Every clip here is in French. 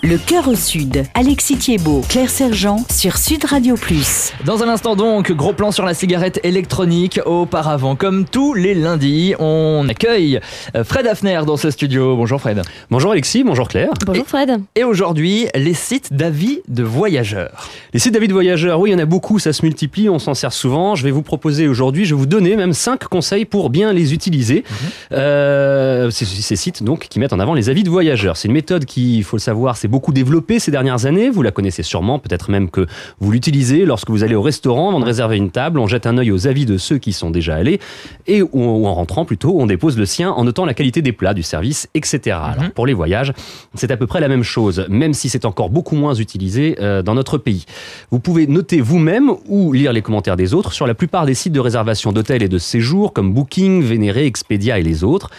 Le cœur au sud. Alexis Thiebaud, Claire Sergent sur Sud Radio Plus. Dans un instant donc, gros plan sur la cigarette électronique. Auparavant, comme tous les lundis, on accueille Fred Hafner dans ce studio. Bonjour Fred. Bonjour Alexis, bonjour Claire. Bonjour Fred. Et aujourd'hui, les sites d'avis de voyageurs. Les sites d'avis de voyageurs, oui, il y en a beaucoup, ça se multiplie, on s'en sert souvent. Je vais vous proposer aujourd'hui, je vais vous donner même 5 conseils pour bien les utiliser. Ces sites donc qui mettent en avant les avis de voyageurs. C'est une méthode qui, il faut le savoir, c'est beaucoup développée ces dernières années. Vous la connaissez sûrement, peut-être même que vous l'utilisez lorsque vous allez au restaurant avant de réserver une table. On jette un œil aux avis de ceux qui sont déjà allés et ou en rentrant plutôt, on dépose le sien en notant la qualité des plats, du service, etc. Alors pour les voyages, c'est à peu près la même chose, même si c'est encore beaucoup moins utilisé dans notre pays. Vous pouvez noter vous-même ou lire les commentaires des autres sur la plupart des sites de réservation d'hôtels et de séjours comme Booking, Vénéré, Expedia et les autres.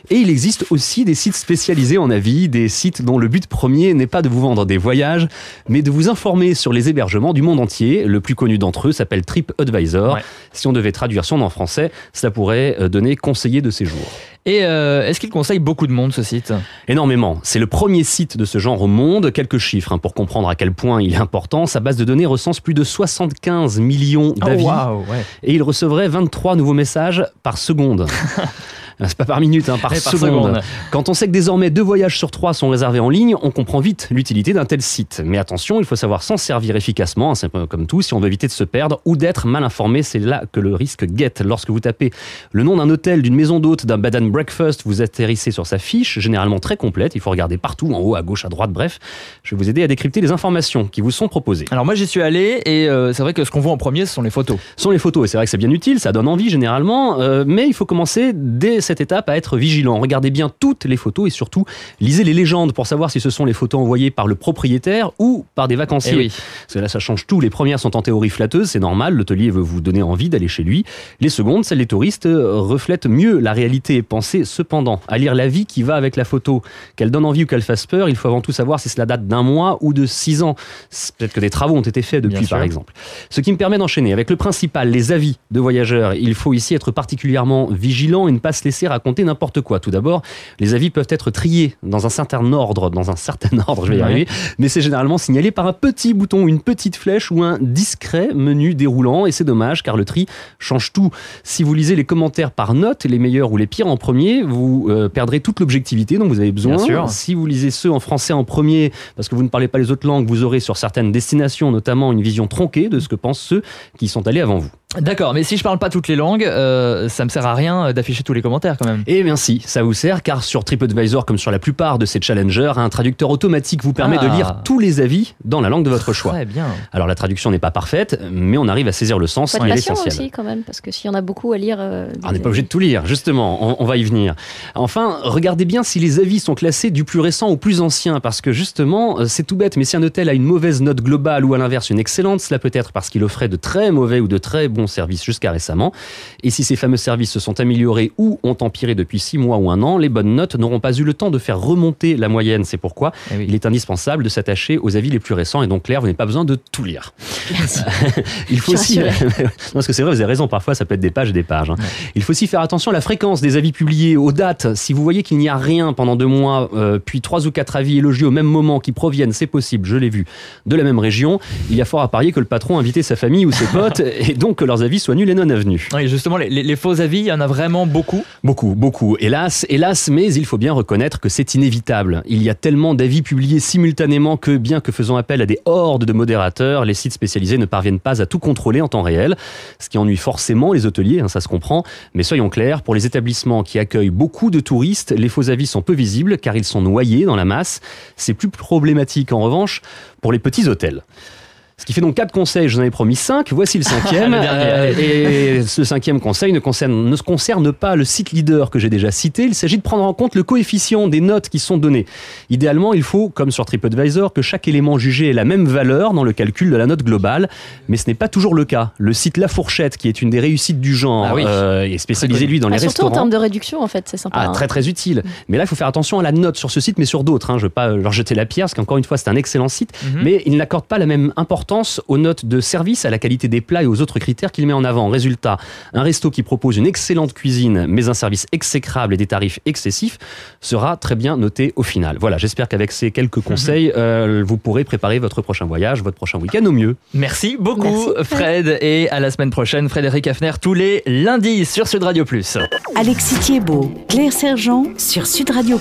Et il existe aussi des sites spécialisés en avis, des sites dont le but premier n'est pas de vous vendre des voyages, mais de vous informer sur les hébergements du monde entier. Le plus connu d'entre eux s'appelle TripAdvisor. Ouais. Si on devait traduire son nom en français, ça pourrait donner conseiller de séjour. Et est-ce qu'il conseille beaucoup de monde, ce site ? Énormément. C'est le premier site de ce genre au monde. Quelques chiffres pour comprendre à quel point il est important. Sa base de données recense plus de 75 millions d'avis. Et il recevrait 23 nouveaux messages par seconde. C'est pas par minute, par seconde. Quand on sait que désormais 2 voyages sur 3 sont réservés en ligne, on comprend vite l'utilité d'un tel site. Mais attention, il faut savoir s'en servir efficacement, c'est comme tout, si on veut éviter de se perdre ou d'être mal informé, c'est là que le risque guette. Lorsque vous tapez le nom d'un hôtel, d'une maison d'hôte, d'un bed and breakfast, vous atterrissez sur sa fiche, généralement très complète, il faut regarder partout, en haut, à gauche, à droite, bref. Je vais vous aider à décrypter les informations qui vous sont proposées. Alors moi j'y suis allé et c'est vrai que ce qu'on voit en premier, ce sont les photos. Ce sont les photos et c'est vrai que c'est bien utile, ça donne envie généralement, mais il faut commencer dès cette étape à être vigilant. Regardez bien toutes les photos et surtout lisez les légendes pour savoir si ce sont les photos envoyées par le propriétaire ou par des vacanciers. Oui. Parce que là ça change tout. Les premières sont en théorie flatteuses, c'est normal, l'hôtelier veut vous donner envie d'aller chez lui. Les secondes, celles des touristes, reflètent mieux la réalité. Pensez cependant à lire l'avis qui va avec la photo. Qu'elle donne envie ou qu'elle fasse peur, il faut avant tout savoir si cela date d'un mois ou de 6 ans. Peut-être que des travaux ont été faits depuis par exemple. Ce qui me permet d'enchaîner avec le principal, les avis de voyageurs. Il faut ici être particulièrement vigilant et ne pas se laisser raconter n'importe quoi. Tout d'abord, les avis peuvent être triés dans un certain ordre, je vais y arriver, mais c'est généralement signalé par un petit bouton, une petite flèche ou un discret menu déroulant, et c'est dommage car le tri change tout. Si vous lisez les commentaires par note, les meilleurs ou les pires en premier, vous perdrez toute l'objectivité dont vous avez besoin. Si vous lisez ceux en français en premier, parce que vous ne parlez pas les autres langues, vous aurez sur certaines destinations notamment une vision tronquée de ce que pensent ceux qui sont allés avant vous. D'accord, mais si je parle pas toutes les langues, ça me sert à rien d'afficher tous les commentaires quand même. Eh bien si, ça vous sert, car sur TripAdvisor, comme sur la plupart de ces challengers, un traducteur automatique vous permet de lire tous les avis dans la langue de votre choix. Très bien. Alors la traduction n'est pas parfaite, mais on arrive à saisir le sens, et l'essentiel. Aussi quand même, parce que s'il y en a beaucoup à lire... on n'est pas obligé de tout lire, justement, on va y venir. Enfin, regardez bien si les avis sont classés du plus récent au plus ancien, parce que justement, c'est tout bête, mais si un hôtel a une mauvaise note globale ou à l'inverse une excellente, cela peut être parce qu'il offrait de très mauvais ou de très bons services jusqu'à récemment. Et si ces fameux services se sont améliorés ou ont empiré depuis 6 mois ou 1 an, les bonnes notes n'auront pas eu le temps de faire remonter la moyenne. C'est pourquoi il est indispensable de s'attacher aux avis les plus récents. Et donc Claire, vous n'avez pas besoin de tout lire. Merci. Il faut aussi... non, parce que c'est vrai, vous avez raison, parfois ça peut être des pages et des pages. Il faut aussi faire attention à la fréquence des avis publiés, aux dates. Si vous voyez qu'il n'y a rien pendant 2 mois, puis 3 ou 4 avis élogieux au même moment qui proviennent, c'est possible, je l'ai vu, de la même région, il y a fort à parier que le patron a invité sa famille ou ses potes et donc que leurs avis soient nuls et non avenus. Oui, justement, les faux avis, il y en a vraiment beaucoup. Beaucoup. Hélas, mais il faut bien reconnaître que c'est inévitable. Il y a tellement d'avis publiés simultanément que, bien que faisant appel à des hordes de modérateurs, les sites spécialisés ne parviennent pas à tout contrôler en temps réel, ce qui ennuie forcément les hôteliers, ça se comprend. Mais soyons clairs, pour les établissements qui accueillent beaucoup de touristes, les faux avis sont peu visibles car ils sont noyés dans la masse. C'est plus problématique en revanche pour les petits hôtels. Ce qui fait donc 4 conseils, je vous en ai promis 5, voici le 5e. Et ce 5e conseil ne concerne pas le site leader que j'ai déjà cité, il s'agit de prendre en compte le coefficient des notes qui sont données. Idéalement, il faut, comme sur TripAdvisor, que chaque élément jugé ait la même valeur dans le calcul de la note globale, mais ce n'est pas toujours le cas. Le site La Fourchette, qui est une des réussites du genre, est spécialisé lui dans les restaurants. Surtout en termes de réduction, en fait, c'est sympa. Très utile. Mais là, il faut faire attention à la note sur ce site, mais sur d'autres. Je ne veux pas leur jeter la pierre, parce qu'encore une fois, c'est un excellent site, mais il n'accorde pas la même importance importance aux notes de service, à la qualité des plats et aux autres critères qu'il met en avant. Résultat, un resto qui propose une excellente cuisine, mais un service exécrable et des tarifs excessifs sera très bien noté au final. Voilà, j'espère qu'avec ces quelques conseils, vous pourrez préparer votre prochain voyage, votre prochain week-end au mieux. Merci beaucoup, Merci. Fred. Et à la semaine prochaine, Frédéric Hafner, tous les lundis sur Sud Radio+. Alexis Thiebaud, Claire Sergent sur Sud Radio+.